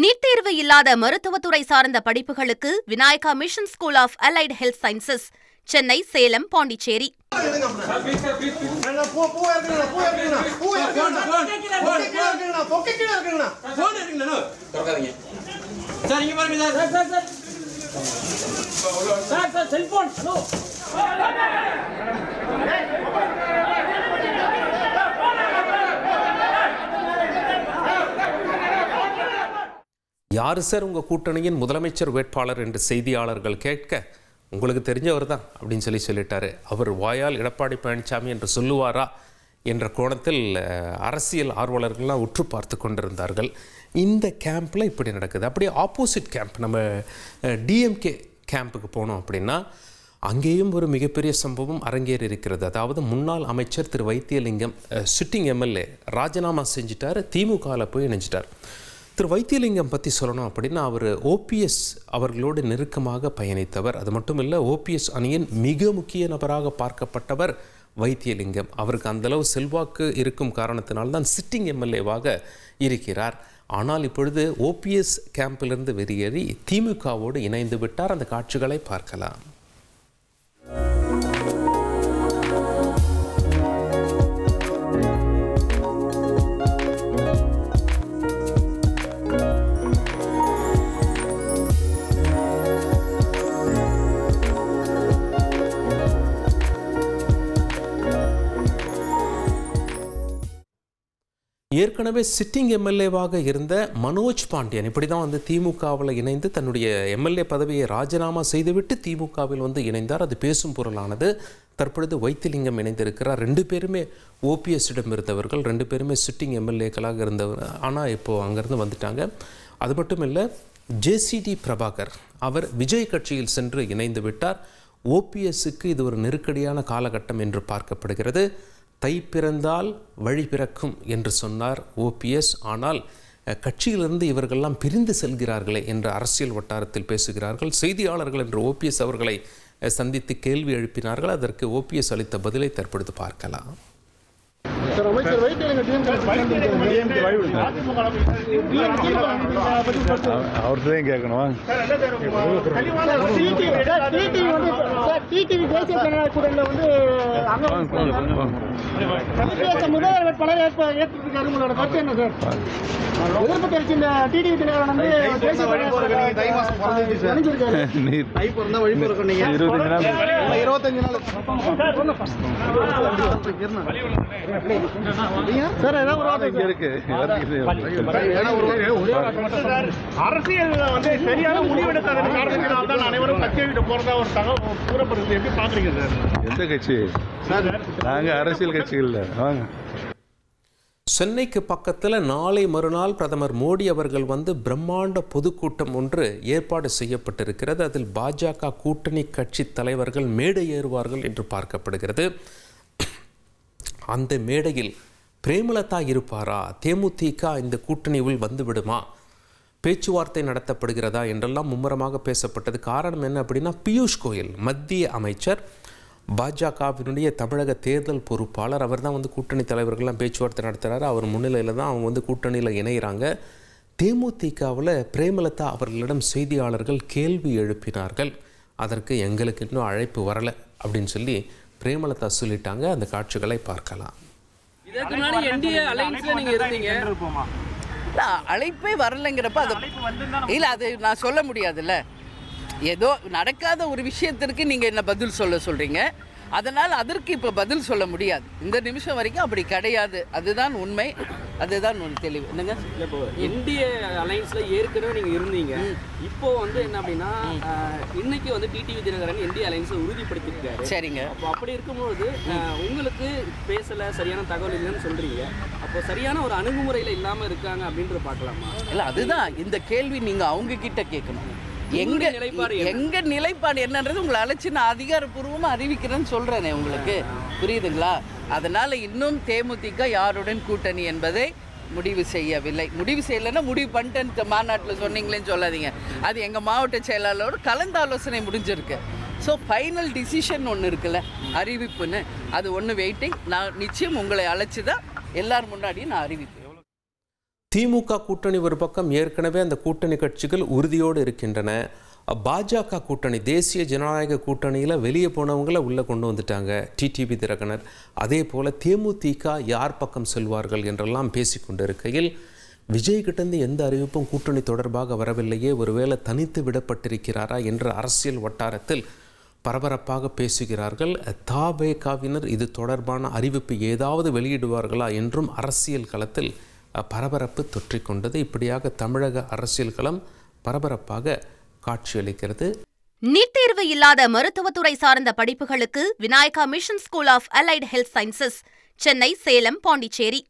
NEET தேர்வு இல்லாத மருத்துவத்துறை சார்ந்த படிப்புகளுக்கு Vinayaka mission school of allied health sciences, Chennai, Salem, Pondicherry. யார் சார் உங்கள் கூட்டணியின் முதலமைச்சர் வேட்பாளர் என்று செய்தியாளர்கள் கேட்க, உங்களுக்கு தெரிஞ்சவர் தான் அப்படின்னு சொல்லிட்டாரு. அவர் வாயால் எடப்பாடி பழனிசாமி என்று சொல்லுவாரா என்ற கோணத்தில் அரசியல் ஆர்வலர்கள்லாம் உற்று பார்த்து கொண்டிருந்தார்கள். இந்த கேம்பில் இப்படி நடக்குது. அப்படியே ஆப்போசிட் கேம்ப், நம்ம டிஎம்கே கேம்புக்கு போனோம் அப்படின்னா அங்கேயும் ஒரு மிகப்பெரிய சம்பவம் அரங்கேறி இருக்கிறது. அதாவது முன்னாள் அமைச்சர் திரு வைத்தியலிங்கம், சிட்டிங் எம்எல்ஏ, ராஜினாமா செஞ்சிட்டார், திமுகவில் போய் இணைஞ்சிட்டார். திரு வைத்தியலிங்கம் பற்றி சொல்லணும் அப்படின்னா, அவர் ஓபிஎஸ் அவர்களோடு நெருக்கமாக பயணித்தவர். அது மட்டும் இல்லை, ஓபிஎஸ் அணியின் மிக முக்கிய நபராக பார்க்கப்பட்டவர் வைத்தியலிங்கம். அவருக்கு அந்தளவு செல்வாக்கு இருக்கும் காரணத்தினால்தான் சிட்டிங் எம்எல்ஏவாக இருக்கிறார். ஆனால் இப்பொழுது ஓபிஎஸ் கேம்பிலிருந்து வெளியேறி திமுகவோடு இணைந்து விட்டார். அந்த காட்சிகளை பார்க்கலாம். ஏற்கனவே சிட்டிங் எம்எல்ஏவாக இருந்த மனோஜ் பாண்டியன் இப்படி தான் திமுகவில் இணைந்து தன்னுடைய எம்எல்ஏ பதவியை ராஜினாமா செய்துவிட்டு திமுகவில் இணைந்தார். அது பேசும் பொருளானது. தற்பொழுது வைத்திலிங்கம் இணைந்திருக்கிறார். 2 பேருமே ஓபிஎஸ்ஸிடம் இருந்தவர்கள், 2 பேருமே சிட்டிங் எம்எல்ஏக்களாக இருந்தவர். ஆனால் இப்போது அங்கேருந்து வந்துட்டாங்க. அது மட்டும் இல்லை, ஜேசிடி பிரபாகர் அவர் விஜய் கட்சியில் சென்று இணைந்து விட்டார். ஓபிஎஸ்ஸுக்கு இது ஒரு நெருக்கடியான காலகட்டம் என்று பார்க்கப்படுகிறது. தை பிறந்தால் வழி பிறக்கும் என்று சொன்னார் ஓபிஎஸ். ஆனால் கட்சியிலிருந்து இவர்களெல்லாம் பிரிந்து செல்கிறார்களே என்று அரசியல் வட்டாரத்தில் பேசுகிறார்கள். செய்தியாளர்கள் என்று ஓபிஎஸ் அவர்களை சந்தித்து கேள்வி எழுப்பினார்கள். அதற்கு ஓபிஎஸ் அளித்த பதிலை தற்பொழுது பார்க்கலாம். அவர்தான் கேட்கணும். முதல்வர் வேட்பாளர் ஏற்றிருக்காரு. உங்களோட கருத்து என்ன சார்? எதிர்ப்பு தெரிவிச்சு இந்த டிடிவி தினகரன் வந்து அரசியல் சரியான முடிவெடுக்காத காரணத்தினால் தான் அனைவரும் கட்சியை விட்டு போறதா ஒரு தகவல் கூறப்படுகிறது. எப்படி பாக்குறீங்க சார்? எந்த கட்சி? நாங்க அரசியல் கட்சிகள் வாங்க. சென்னைக்கு பக்கத்தில் நாளை மறுநாள் பிரதமர் மோடி அவர்கள் பிரம்மாண்ட பொதுக்கூட்டம் ஒன்று ஏற்பாடு செய்யப்பட்டிருக்கிறது. அதில் பாஜக கூட்டணி கட்சி தலைவர்கள் மேடை ஏறுவார்கள் என்று பார்க்கப்படுகிறது. அந்த மேடையில் பிரேமலதா இருப்பாரா? தேமுதிக இந்த கூட்டணியில் வந்துவிடுமா? பேச்சுவார்த்தை நடத்தப்படுகிறதா என்றெல்லாம் மும்முரமாக பேசப்பட்டது. காரணம் என்ன அப்படின்னா, பியூஷ் கோயல் மத்திய அமைச்சர், பாஜகவினுடைய தமிழக தேர்தல் பொறுப்பாளர், அவர் தான் கூட்டணி தலைவர்கள்லாம் பேச்சுவார்த்தை நடத்துகிறாரு. அவர் முன்னிலையில் தான் அவங்க கூட்டணியில் இணைகிறாங்க. தேமுதிகவில் பிரேமலதா அவர்களிடம் செய்தியாளர்கள் கேள்வி எழுப்பினார்கள். அதற்கு எங்களுக்கு இன்னும் அழைப்பு வரலை அப்படின்னு சொல்லி பிரேமலதா சொல்லிட்டாங்க. அந்த காட்சிகளை பார்க்கலாம். அழைப்பே வரலைங்கிறப்ப இல்லை, அது நான் சொல்ல முடியாதுல்ல. ஏதோ நடக்காத ஒரு விஷயத்திற்கு நீங்கள் என்ன பதில் சொல்கிறீங்க. அதனால் அதற்கு இப்போ பதில் சொல்ல முடியாது. இந்த நிமிஷம் வரைக்கும் அப்படி கிடையாது. அதுதான் உண்மை, அதுதான் தெளிவு. என்னங்க, இப்போ என்டிஏ அலைன்ஸில் ஏற்கனவே நீங்கள் இருந்தீங்க. இப்போ என்ன அப்படின்னா, இன்னைக்கு டிடிவி தினகரன் என்டிஏ அலைன்ஸை உறுதிப்படுத்திருக்காரு. சரிங்க. அப்போ அப்படி இருக்கும்போது உங்களுக்கு பேசலை, சரியான தகவல் இல்லைன்னு சொல்கிறீங்க. அப்போ சரியான ஒரு அணுகுமுறையில் இல்லாமல் இருக்காங்க அப்படின்ற பார்க்கலாமா? இல்லை, அதுதான் இந்த கேள்வி நீங்கள் அவங்க கிட்ட கேட்கணும். எங்க நிலைப்பாடு என்னன்றது உங்களை அழைச்சி நான் அதிகாரப்பூர்வமாக அறிவிக்கிறேன்னு சொல்கிறேனே உங்களுக்கு, புரியுதுங்களா? அதனால் இன்னும் தேமுதிக யாருடன் கூட்டணி என்பதை முடிவு செய்யவில்லை. முடிவு செய்யலைன்னா முடிவு பண்ணிட்டு மாநாட்டில் சொன்னீங்களேன்னு சொல்லாதீங்க. அது எங்கள் மாவட்ட செயலாளரோடு கலந்து ஆலோசனை முடிஞ்சிருக்கு. ஸோ ஃபைனல் டிசிஷன் ஒன்று இருக்குல்ல, அறிவிப்புன்னு, அது ஒன்று வெயிட்டிங். நான் நிச்சயம் உங்களை அழைச்சி தான் எல்லார் முன்னாடியும் நான் அறிவிப்பேன். திமுக கூட்டணி ஒரு பக்கம் ஏற்கனவே அந்த கூட்டணி கட்சிகள் உறுதியோடு இருக்கின்றன. பாஜக கூட்டணி, தேசிய ஜனநாயக கூட்டணியில் வெளியே போனவங்கள உள்ளே கொண்டு வந்துட்டாங்க டிடிவி தினகரன். அதே போல் தேமுதிக யார் பக்கம் செல்வார்கள் என்றெல்லாம் பேசிக்கொண்டு இருக்கையில் விஜய் கிட்டேருந்து எந்த அறிவிப்பும் கூட்டணி தொடர்பாக வரவில்லையே, ஒருவேளை தனித்து விடப்பட்டிருக்கிறாரா என்ற அரசியல் வட்டாரத்தில் பரபரப்பாக பேசுகிறார்கள். தவேகாவினர் இது தொடர்பான அறிவிப்பு ஏதாவது வெளியிடுவார்களா என்றும் அரசியல் களத்தில் பரபரப்பு தொற்றிக்கொண்டது. இப்படியாக தமிழக அரசியல் களம் பரபரப்பாக காட்சியளிக்கிறது. நீட் தேர்வு இல்லாத மருத்துவத்துறை சார்ந்த படிப்புகளுக்கு Vinayaka mission school of allied health sciences, Chennai, Salem, Pondicherry